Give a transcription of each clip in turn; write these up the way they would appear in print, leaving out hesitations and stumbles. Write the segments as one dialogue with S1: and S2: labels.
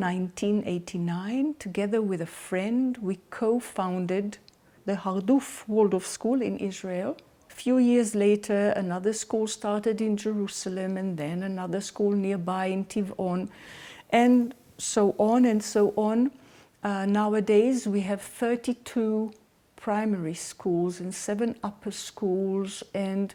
S1: 1989, together with a friend, we co-founded the Rudolf Waldorf School in Israel. A few years later, another school started in Jerusalem, and then another school nearby in Tivon, and so on and so on. Nowadays, we have 32 primary schools and 7 upper schools, and,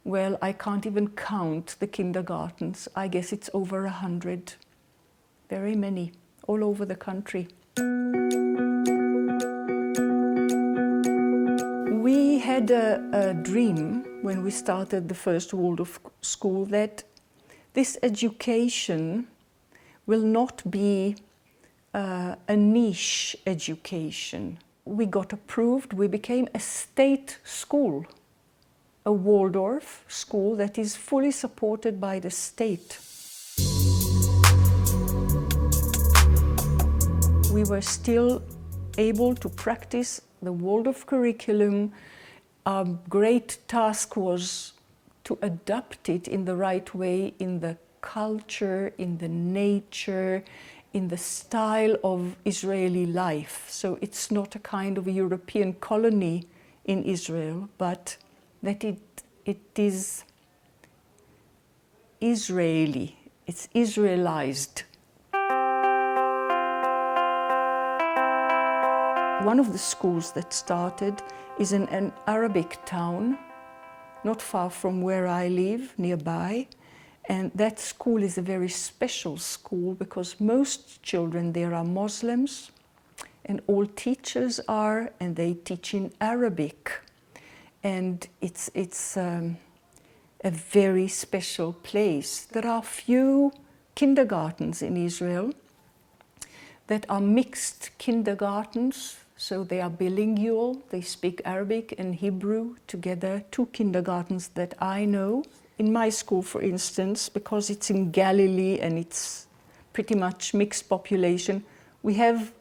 S1: well, I can't even count the kindergartens. I guess it's over 100. Very many, all over the country. We had a dream when we started the first Waldorf school that this education will not be a niche education. We got approved, we became a state school, a Waldorf school that is fully supported by the state. We were still able to practice the Waldorf curriculum. Our great task was to adapt it in the right way, in the culture, in the nature, in the style of Israeli life. So it's not a kind of a European colony in Israel, but that it is Israeli, it's Israelized. One of the schools that started is in an Arabic town, not far from where I live, nearby. And that school is a very special school because most children there are Muslims, and all teachers are, and they teach in Arabic. And it's a very special place. There are few kindergartens in Israel that are mixed kindergartens. So they are bilingual, they speak Arabic and Hebrew together, 2 kindergartens that I know. In my school, for instance, because it's in Galilee and it's pretty much mixed population, we have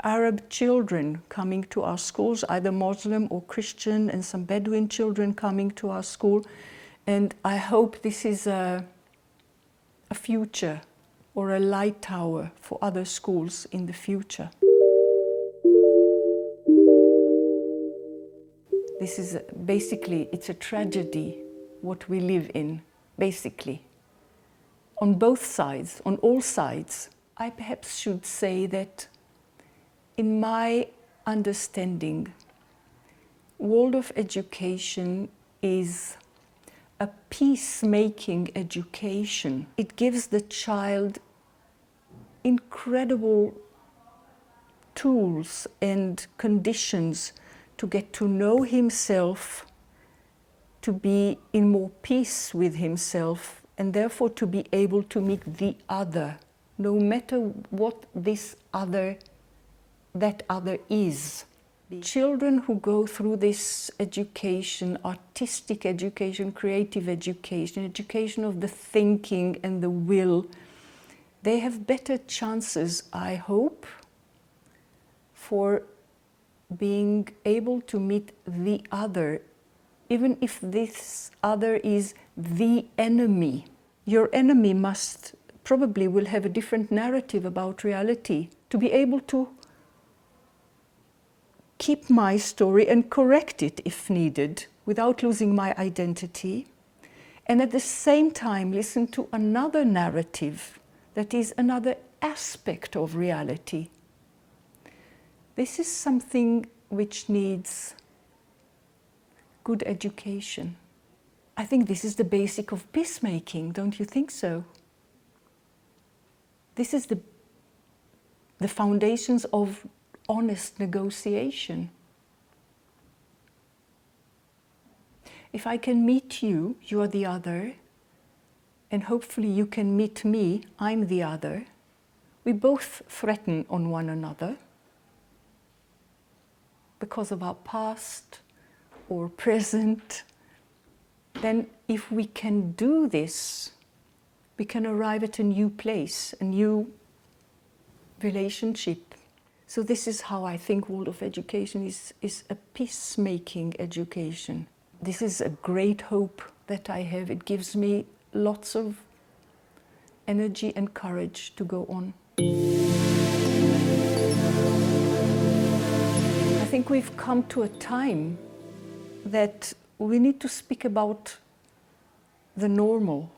S1: Arab children coming to our schools, either Muslim or Christian, and some Bedouin children coming to our school. And I hope this is a future or a light tower for other schools in the future. This is basically, it's a tragedy, what we live in, basically. On both sides, on all sides. I perhaps should say that in my understanding, Waldorf education is a peacemaking education. It gives the child incredible tools and conditions to get to know himself, to be in more peace with himself, and therefore to be able to meet the other, no matter what that other is. Children who go through this education, artistic education, creative education, education of the thinking and the will, they have better chances, I hope, for being able to meet the other, even if this other is the enemy. Your enemy probably will have a different narrative about reality. To be able to keep my story and correct it if needed, without losing my identity, and at the same time listen to another narrative that is another aspect of reality. This is something which needs good education. I think this is the basic of peacemaking, don't you think so? This is the foundations of honest negotiation. If I can meet you, you are the other, and hopefully you can meet me, I'm the other. We both threaten on one another because of our past or present. Then if we can do this, we can arrive at a new place, a new relationship. So this is how I think Waldorf education is a peacemaking education. This is a great hope that I have. It gives me lots of energy and courage to go on. I think we've come to a time that we need to speak about the normal.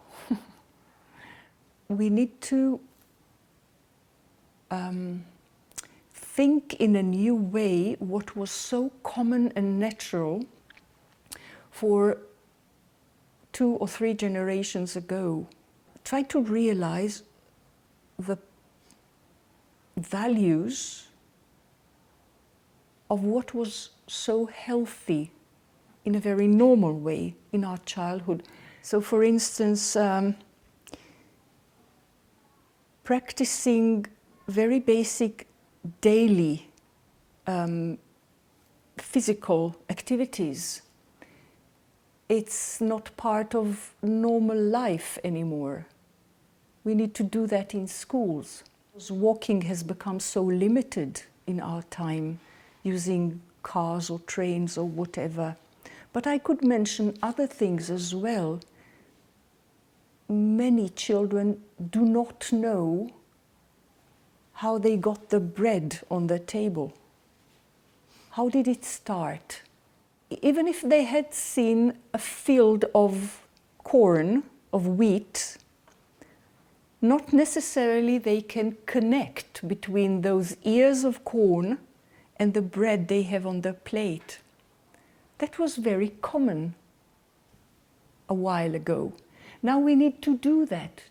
S1: We need to think in a new way what was so common and natural for 2 or 3 generations ago. Try to realize the values of what was so healthy in a very normal way in our childhood. So for instance, practicing very basic daily physical activities. It's not part of normal life anymore. We need to do that in schools. Walking has become so limited in our time, using cars or trains or whatever. But I could mention other things as well. Many children do not know how they got the bread on the table. How did it start? Even if they had seen a field of corn, of wheat, not necessarily they can connect between those ears of corn and the bread they have on their plate. That was very common a while ago. Now we need to do that,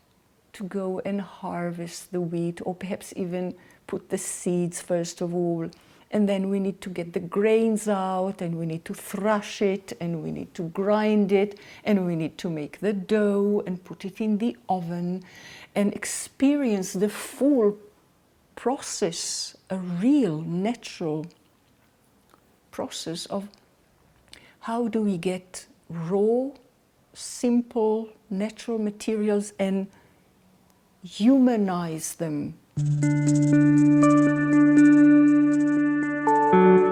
S1: to go and harvest the wheat, or perhaps even put the seeds first of all. And then we need to get the grains out, and we need to thrash it, and we need to grind it, and we need to make the dough and put it in the oven and experience the full process, a real natural process of how do we get raw, simple, natural materials and humanize them.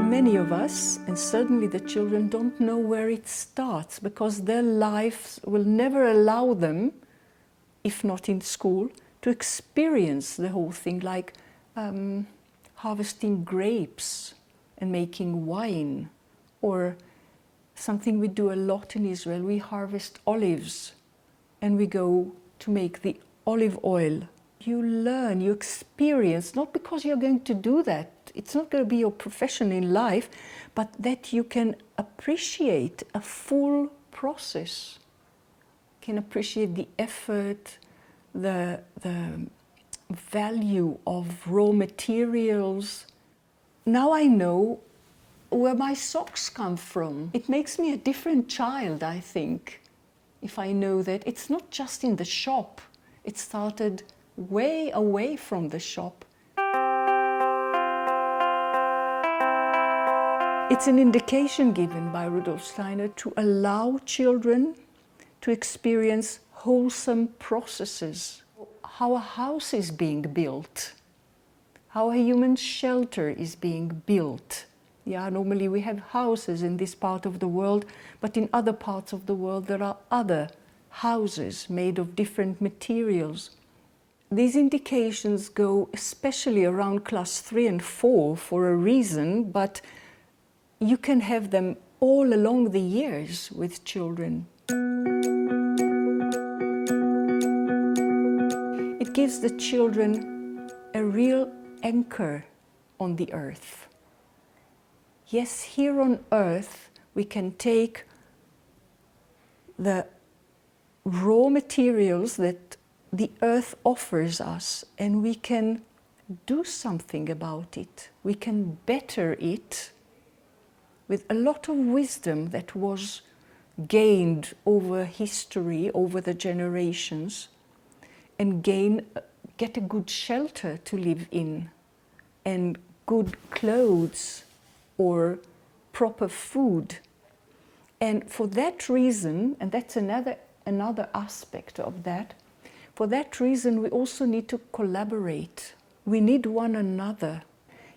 S1: Many of us, and certainly the children, don't know where it starts because their lives will never allow them, if not in school, to experience the whole thing, like harvesting grapes and making wine, or something we do a lot in Israel. We harvest olives and we go to make the olive oil. You learn, you experience, not because you're going to do that, it's not going to be your profession in life, but that you can appreciate a full process. You can appreciate the effort, the value of raw materials. Now I know where my socks come from. It makes me a different child, I think, if I know that it's not just in the shop. It started way away from the shop. It's an indication given by Rudolf Steiner to allow children to experience wholesome processes. How a house is being built, how a human shelter is being built. Yeah, normally we have houses in this part of the world, but in other parts of the world there are other houses made of different materials. These indications go especially around class 3 and 4 for a reason, but you can have them all along the years with children. It gives the children a real anchor on the earth. Yes, here on earth we can take the raw materials that the earth offers us and we can do something about it. We can better it with a lot of wisdom that was gained over history, over the generations, and get a good shelter to live in, and good clothes or proper food. And for that reason, and that's another aspect of that, for that reason we also need to collaborate. We need one another.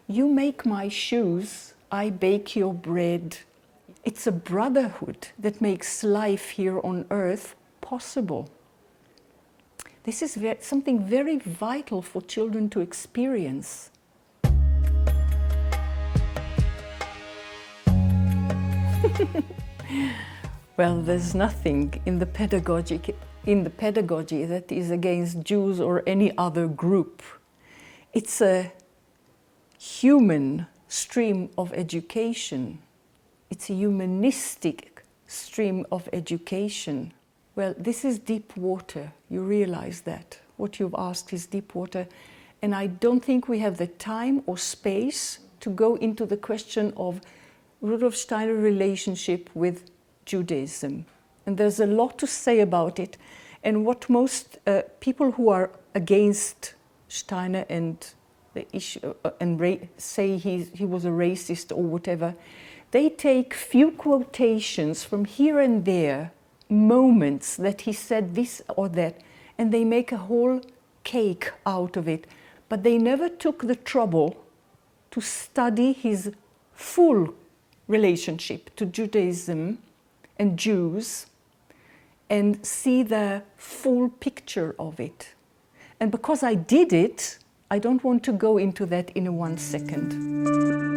S1: You make my shoes, I bake your bread. It's a brotherhood that makes life here on earth possible. This is something very vital for children to experience. Well, there's nothing in the pedagogy that is against Jews or any other group. It's a human stream of education. It's a humanistic stream of education. Well, this is deep water. You realize that. What you've asked is deep water. And I don't think we have the time or space to go into the question of Rudolf Steiner's relationship with Judaism. And there's a lot to say about it. And what most people who are against Steiner and the issue and say he was a racist or whatever, they take few quotations from here and there, moments that he said this or that, and they make a whole cake out of it. But they never took the trouble to study his full relationship to Judaism and Jews and see the full picture of it. And because I did it, I don't want to go into that in 1 second.